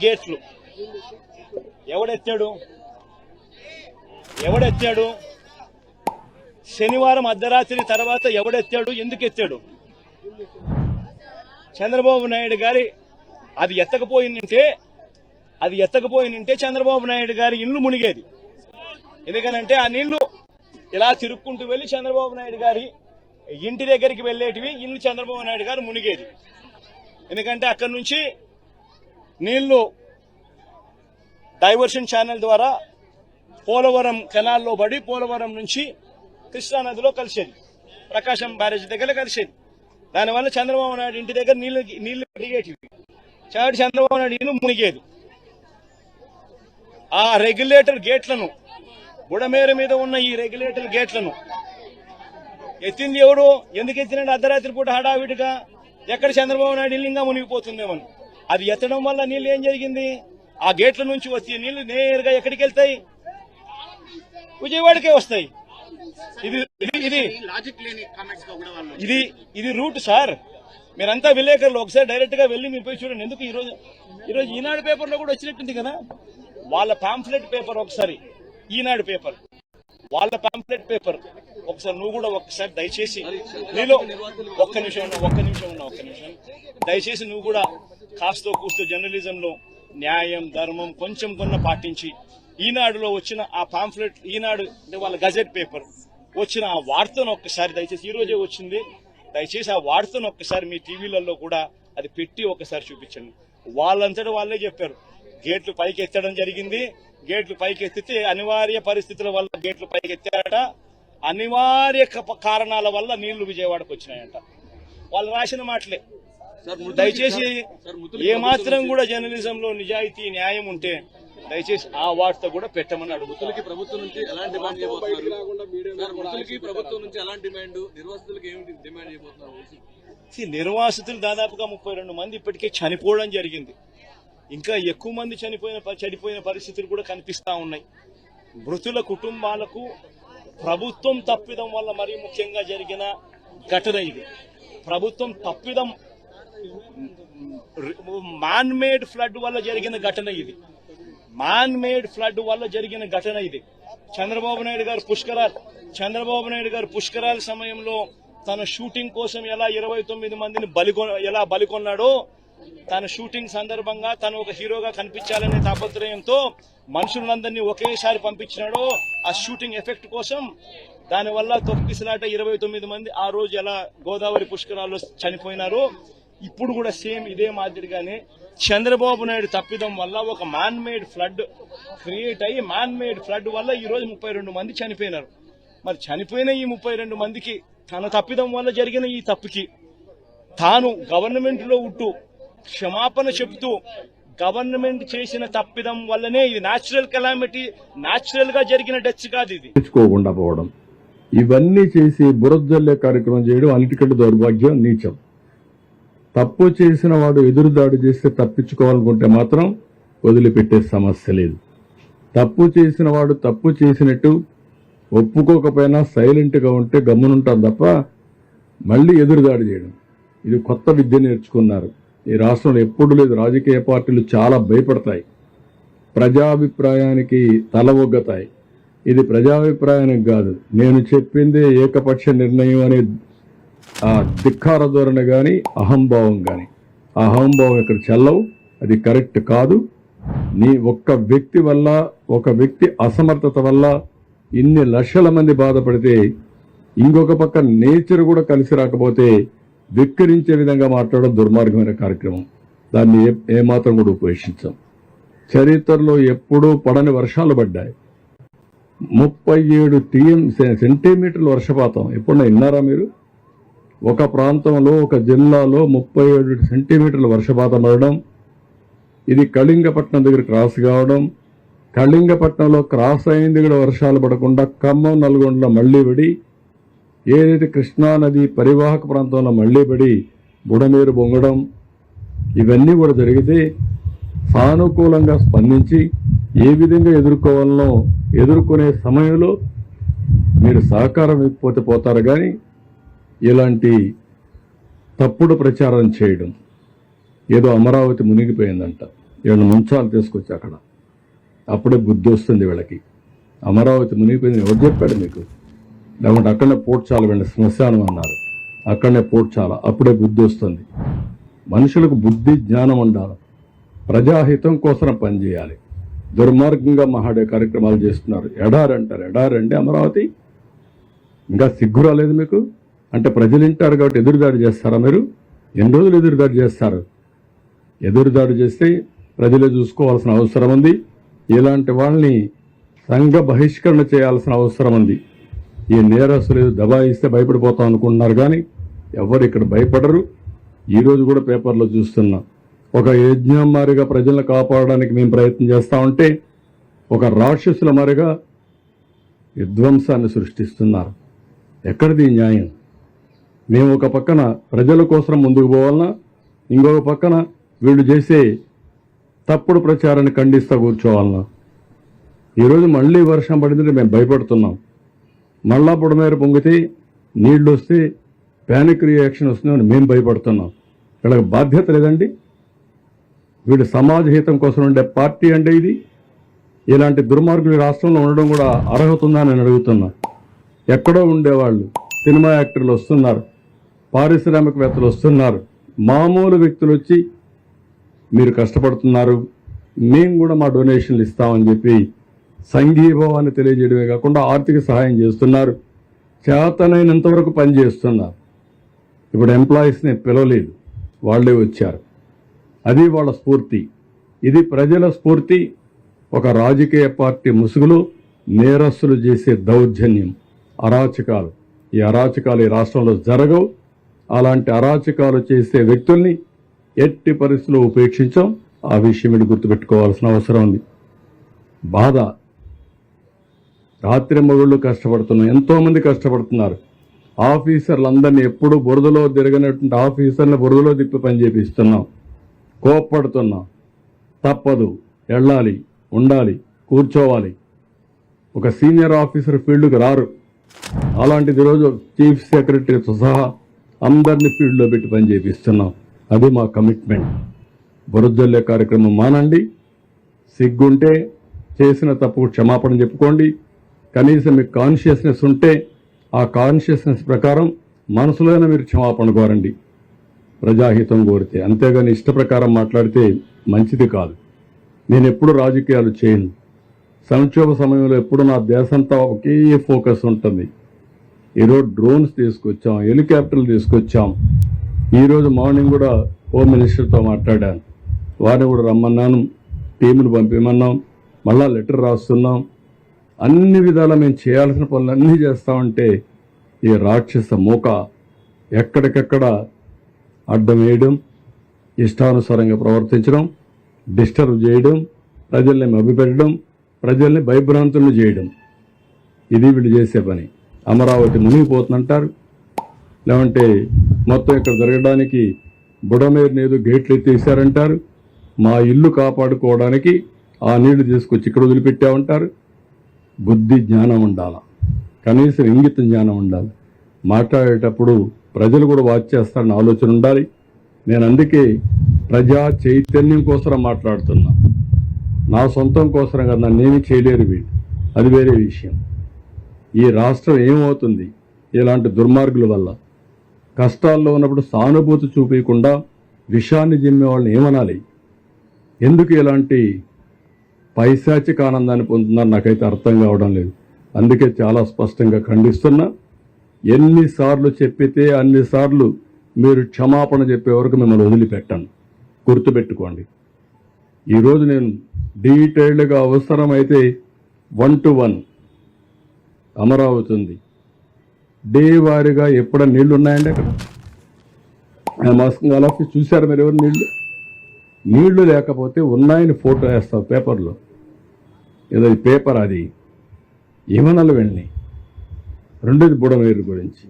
గేట్లు ఎవడెత్తాడు? శనివారం అర్ధరాత్రి తర్వాత ఎవడెత్తాడు? ఎందుకు ఎత్తాడు? చంద్రబాబు నాయుడు గారి అది ఎత్తకపోయిందంటే చంద్రబాబు నాయుడు గారి ఇల్లు మునిగేది. ఎందుకనంటే ఆ నీళ్లు ఇలా తిరుక్కుంటూ వెళ్లి చంద్రబాబు నాయుడు గారి ఇంటి దగ్గరికి వెళ్లేటివి, ఇల్లు చంద్రబాబు నాయుడు గారు మునిగేది. ఎందుకంటే అక్కడి నుంచి నీళ్లు డైవర్షన్ ఛానల్ ద్వారా పోలవరం కెనాల్లో పడి పోలవరం నుంచి కృష్ణానదిలో కలిసేది, ప్రకాశం బ్యారేజ్ దగ్గర కలిసేది. దానివల్ల చంద్రబాబు నాయుడు ఇంటి దగ్గర నీళ్లు దిగేటివి, చాటి చంద్రబాబు నాయుడు ఇల్లు మునిగేది. ఆ రెగ్యులేటర్ గేట్లను, బుడమేర మీద ఉన్న ఈ రెగ్యులేటర్ గేట్లను ఎత్తింది ఎవడు? ఎందుకు ఎత్తినాడు? అర్ధరాత్రి పూట హడావిడిగా ఎక్కడ చంద్రబాబు నాయుడు ఇల్లు ఇంకా మునిగిపోతుందేమని. అది ఎత్తడం వల్ల నీళ్లు ఏం జరిగింది? ఆ గేట్ల నుంచి వచ్చే నీళ్లు నేరుగా ఎక్కడికి వెళ్తాయి? విజయవాడకే వస్తాయి. ఇది రూట్ సార్. మీరంతా విలేకరులు ఒకసారి డైరెక్ట్ గా వెళ్ళి మీరు పోయి చూడండి. ఎందుకు ఈరోజు ఈనాడు పేపర్లో కూడా వచ్చినట్టుంది కదా వాళ్ళ పాంఫ్లెట్ పేపర్. ఒకసారి ఈనాడు పేపర్, వాళ్ళ పాంఫ్లెట్ పేపర్ ఒకసారి నువ్వు కూడా ఒకసారి దయచేసి నీలో ఒక్క నిమిషం దయచేసి నువ్వు కూడా కాస్తో కూస్తో జర్నలిజంలో న్యాయం ధర్మం కొంచెం కొన్న పాటించి ఈనాడులో వచ్చిన ఆ పాంఫ్లెట్, ఈనాడు వాళ్ళ గజెట్ పేపర్ వచ్చిన ఆ వార్తను ఒక్కసారి దయచేసి, ఈ రోజే వచ్చింది, దయచేసి ఆ వార్తను ఒక్కసారి మీ టీవీలలో కూడా అది పెట్టి ఒకసారి చూపించండి. వాళ్ళంతటా వాళ్ళే చెప్పారు గేట్లు పైకి ఎత్తడం జరిగింది. గేట్లు పైకి ఎత్తితే అనివార్య పరిస్థితుల వల్ల గేట్లు పైకి ఎత్తారట. అనివార్య కారణాల వల్ల నీళ్లు విజయవాడకు వచ్చినాయంట. వాళ్ళు రాసిన మాటలే. దయచేసి ఏమాత్రం కూడా జర్నలిజంలో నిజాయితీ న్యాయం ఉంటే దయచేసి ఆ వార్త కూడా పెట్టమని అడుగుతుంది. ప్రభుత్వం నుంచి ఎలాంటి డిమాండ్ చేయబోతున్నారు? నిర్వాసితులు దాదాపుగా 32 మంది ఇప్పటికే చనిపోవడం జరిగింది. ఇంకా ఎక్కువ మంది చనిపోయిన పరిస్థితులు కూడా కనిపిస్తా ఉన్నాయి. మృతుల కుటుంబాలకు ప్రభుత్వం తప్పిదం వల్ల మరీ ముఖ్యంగా జరిగిన ఘటన ఇది. ప్రభుత్వం తప్పిదం, మ్యాన్ మేడ్ ఫ్లడ్ వల్ల జరిగిన ఘటన ఇది. చంద్రబాబు నాయుడు గారు పుష్కరాల సమయంలో తన షూటింగ్ కోసం ఎలా 29 మందిని బలికొన్నాడో, తన షూటింగ్ సందర్భంగా తను ఒక హీరోగా కనిపించాలనే తాపత్రయంతో మనుషులందరినీ ఒకేసారి పంపించినాడో ఆ షూటింగ్ ఎఫెక్ట్ కోసం, దానివల్ల తొక్కిసలాట 29 మంది ఆ రోజు ఎలా గోదావరి పుష్కరాల్లో చనిపోయినారో, ఇప్పుడు కూడా సేమ్ ఇదే మాదిరిగానే చంద్రబాబు నాయుడు తప్పిదం వల్ల ఒక మ్యాన్ మేడ్ ఫ్లడ్ క్రియేట్ అయ్యి, మ్యాన్ మేడ్ ఫ్లడ్ వల్ల ఈ రోజు 32 మంది చనిపోయినారు. మరి చనిపోయిన ఈ 32 మందికి తన తప్పిదం వల్ల జరిగిన ఈ తప్పుకి తాను గవర్నమెంట్ లో ఉంటూ క్షమాపణ చెబుతూ, గవర్నమెంట్ చేసిన తప్పిదం వల్లనే ఇది న్యాచురల్ కెలామిటీ, న్యాచురల్ గా జరిగిన డెత్ కాదు ఇది. తెచ్చుకోకుండా పోవడం, ఇవన్నీ చేసి బురదజల్లే కార్యక్రమం చేయడం అన్నిటికంటే దౌర్భాగ్యం, నీచం. తప్పు చేసిన వాడు ఎదురుదాడి చేస్తే తప్పించుకోవాలనుకుంటే మాత్రం వదిలిపెట్టే సమస్య లేదు. తప్పు చేసిన వాడు తప్పు చేసినట్టు ఒప్పుకోకపోయినా సైలెంట్ గా ఉంటే గమ్మునుంటాం తప్ప మళ్ళీ ఎదురుదాడి చేయడం, ఇది కొత్త విద్య నేర్చుకున్నారు. ఈ రాష్ట్రంలో ఎప్పుడు లేదు. రాజకీయ పార్టీలు చాలా భయపడతాయి, ప్రజాభిప్రాయానికి తల ఒగ్గతాయి. ఇది ప్రజాభిప్రాయానికి కాదు, నేను చెప్పిందే ఏకపక్ష నిర్ణయం అనే ఆ ధిక్కార ధోరణి కానీ అహంభావం కానీ, ఆ అహంభావం ఇక్కడ చెల్లవు, అది కరెక్ట్ కాదు. నీ ఒక్క వ్యక్తి వల్ల, ఒక వ్యక్తి అసమర్థత వల్ల ఇన్ని లక్షల మంది బాధపడితే, ఇంకొక పక్క నేచర్ కూడా కలిసి రాకపోతే విక్కరించే విధంగా మాట్లాడడం దుర్మార్గమైన కార్యక్రమం. దాన్ని ఏమాత్రం కూడా ఉపేక్షించాం. చరిత్రలో ఎప్పుడూ పడని వర్షాలు పడ్డాయి. 37 సెంటీమీటర్ల వర్షపాతం ఎప్పుడన్నా విన్నారా మీరు? ఒక ప్రాంతంలో, ఒక జిల్లాలో 37 సెంటీమీటర్ల వర్షపాతం పడడం, ఇది కళింగపట్నం దగ్గర క్రాస్ కావడం, కళింగపట్నంలో క్రాస్ అయింది కూడా వర్షాలు పడకుండా ఖమ్మం, నల్గొండలో మళ్లీ పడి, ఏదైతే కృష్ణానది పరివాహక ప్రాంతంలో మళ్లీ పడి బుడమేరు బొంగడం, ఇవన్నీ కూడా జరిగితే సానుకూలంగా స్పందించి ఏ విధంగా ఎదుర్కోవాలనో ఎదుర్కొనే సమయంలో మీరు సహకారం ఇవ్వకపోతే పోతారు. కానీ ఇలాంటి తప్పుడు ప్రచారం చేయడం, ఏదో అమరావతి మునిగిపోయిందంట, వీళ్ళని ముంచాలు తీసుకొచ్చి అక్కడ అప్పుడే బుద్ధి వస్తుంది వీళ్ళకి. అమరావతి మునిగిపోయింది ఎవరు చెప్పాడు మీకు? లేకుంటే అక్కడనే పోడ్చాల వీళ్ళని శ్మశానం అన్నారు, అక్కడనే పోడ్చాల, అప్పుడే బుద్ధి వస్తుంది. మనుషులకు బుద్ధి జ్ఞానం ఉండాలి, ప్రజాహితం కోసం పనిచేయాలి. దుర్మార్గంగా మహాడే కార్యక్రమాలు చేస్తున్నారు. ఎడారంటారు, ఎడారండి అమరావతి? ఇంకా సిగ్గు రాలేదు మీకు? అంటే ప్రజలు వింటారు కాబట్టి ఎదురుదాడి చేస్తారా మీరు? ఎన్ని రోజులు ఎదురుదాడి చేస్తారు? ఎదురుదాడి చేస్తే ప్రజలే చూసుకోవాల్సిన అవసరం ఉంది. ఇలాంటి వాళ్ళని సంఘ బహిష్కరణ చేయాల్సిన అవసరం ఉంది. ఈ నేరస్తులు దబాయిస్తే భయపడిపోతాం అనుకుంటున్నారు కానీ ఎవరు ఇక్కడ భయపడరు. ఈరోజు కూడా పేపర్లో చూస్తున్నాం, ఒక యజ్ఞం మారిగా ప్రజలను కాపాడడానికి మేము ప్రయత్నం చేస్తా ఉంటే ఒక రాక్షసుల మారిగా విధ్వంసాన్ని సృష్టిస్తున్నారు. ఎక్కడిది న్యాయం? మేము ఒక పక్కన ప్రజల కోసం ముందుకు పోవాలన్నా, ఇంకొక పక్కన వీళ్ళు చేసే తప్పుడు ప్రచారాన్ని ఖండిస్తూ కూర్చోవాలన్నా? ఈరోజు మళ్ళీ వర్షం పడిందంటే మేము భయపడుతున్నాం. మళ్ళా బుడమేర పొంగితే నీళ్లు వస్తే ప్యానిక్ రియాక్షన్ వస్తుందని మేము భయపడుతున్నాం. వీళ్ళకి బాధ్యత లేదండి? వీడు సమాజ హితం కోసం ఉండే పార్టీ అంటే ఇది? ఇలాంటి దుర్మార్గులు రాష్ట్రంలో ఉండడం కూడా అర్హత ఉందా నేను అడుగుతున్నా. ఎక్కడో ఉండేవాళ్ళు సినిమా యాక్టర్లు వస్తున్నారు, పారిశ్రామికవేత్తలు వస్తున్నారు, మామూలు వ్యక్తులు వచ్చి మీరు కష్టపడుతున్నారు, మేము కూడా మా డొనేషన్లు ఇస్తామని చెప్పి సంఘీభావాన్ని తెలియజేయడమే కాకుండా ఆర్థిక సహాయం చేస్తున్నారు, చేతనైనంత వరకు పనిచేస్తున్నారు. ఇప్పుడు ఎంప్లాయీస్ని పిలవలేదు, వాళ్ళే వచ్చారు. అది వాళ్ళ స్ఫూర్తి. ఇది ప్రజల స్ఫూర్తి. ఒక రాజకీయ పార్టీ ముసుగులో నేరస్తులు చేసే దౌర్జన్యం, అరాచకాలు. ఈ అరాచకాలు ఈ రాష్ట్రంలో జరగవు. అలాంటి అరాచకాలు చేసే వ్యక్తుల్ని ఎట్టి పరిస్థితుల్లో ఉపేక్షించాం. ఆ విషయం మీరు గుర్తుపెట్టుకోవాల్సిన అవసరం ఉంది. బాధ. రాత్రి మగుళ్ళు కష్టపడుతున్నాం, ఎంతోమంది కష్టపడుతున్నారు. ఆఫీసర్లందరినీ ఎప్పుడూ బురదలో తిరగనటువంటి ఆఫీసర్ని బురదలో తిప్పి పని చేపిస్తున్నాం. కోప్పడుతున్నాం. తప్పదు, వెళ్ళాలి, ఉండాలి, కూర్చోవాలి. ఒక సీనియర్ ఆఫీసర్ ఫీల్డ్కి రారు. అలాంటిది ఈరోజు చీఫ్ సెక్రటరీతో సహా అందరినీ ఫీల్డ్లో పెట్టి పని చేపిస్తున్నాం. అది మా కమిట్మెంట్. బురదల్లే కార్యక్రమం మానండి. సిగ్గుంటే చేసిన తప్పుకు క్షమాపణ చెప్పుకోండి. కనీసం మీకు కాన్షియస్నెస్ ఉంటే ఆ కాన్షియస్నెస్ ప్రకారం మనసులోనే మీరు క్షమాపణ కోరండి, ప్రజాహితం కోరితే. అంతేగాని ఇష్ట ప్రకారం మాట్లాడితే మంచిది కాదు. నేను ఎప్పుడు రాజకీయాలు చేయను. సంక్షోభ సమయంలో ఎప్పుడు నా దేశంతా ఒకే ఫోకస్ ఉంటుంది. ఈరోజు డ్రోన్స్ తీసుకొచ్చాం, హెలికాప్టర్లు తీసుకొచ్చాం. ఈరోజు మార్నింగ్ కూడా హోమ్ మినిస్టర్తో మాట్లాడాను, వారిని కూడా రమ్మన్నాను, టీమును పంపిమన్నాం, మళ్ళా లెటర్ రాస్తున్నాం. అన్ని విధాలా మేము చేయాల్సిన పనులన్నీ చేస్తామంటే ఈ రాక్షస మూక ఎక్కడికెక్కడ అడ్డం వేయడం, ఇష్టానుసారంగా ప్రవర్తించడం, డిస్టర్బ్ చేయడం, ప్రజల్ని మభ్యపెట్టడం, ప్రజల్ని భయభ్రాంతులను చేయడం, ఇది వీళ్ళు చేసే పని. అమరావతి మునిగిపోతుందంటారు, లేదంటే మొత్తం ఇక్కడ జరగడానికి బుడమేరుని ఏదో గేట్లు ఎత్తేసారంటారు, మా ఇల్లు కాపాడుకోవడానికి ఆ నీళ్లు తీసుకొచ్చి ఇక్కడ వదిలిపెట్టామంటారు. బుద్ధి జ్ఞానం ఉండాలి, కనీసం ఇంగిత జ్ఞానం ఉండాలి. మాట్లాడేటప్పుడు ప్రజలు కూడా వాచ్ చేస్తారని ఆలోచన ఉండాలి. నేను అందుకే ప్రజా చైతన్యం కోసం మాట్లాడుతున్నా, నా సొంతం కోసం కదా. నన్నేమీ చేయలేరు వీళ్ళు, అది వేరే విషయం. ఈ రాష్ట్రం ఏమవుతుంది ఇలాంటి దుర్మార్గుల వల్ల? కష్టాల్లో ఉన్నప్పుడు సానుభూతి చూపించకుండా విషాన్ని జిమ్మే వాళ్ళని ఏమనాలి? ఎందుకు ఇలాంటి పైశాచిక ఆనందాన్ని పొందుతున్నారు నాకైతే అర్థం కావడం లేదు. అందుకే చాలా స్పష్టంగా ఖండిస్తున్నా. ఎన్నిసార్లు చెప్పితే అన్నిసార్లు మీరు క్షమాపణ చెప్పే వరకు మిమ్మల్ని వదిలిపెట్టాను, గుర్తుపెట్టుకోండి. ఈరోజు నేను డీటెయిల్డ్గా అవసరమైతే 1-to-1 అమరావతి ఉంది. డే వారీగా ఎప్పుడైనా నీళ్లు ఉన్నాయండి అక్కడ? మాస్కింగ్ ఆఫీస్ చూశారు మీరు ఎవరు? నీళ్లు లేకపోతే ఉన్నాయని ఫోటో వేస్తాం పేపర్లో. ఏదో పేపర్ అది ఏమనాలి వెళ్ళి. రెండోది బుడమేరు గురించి.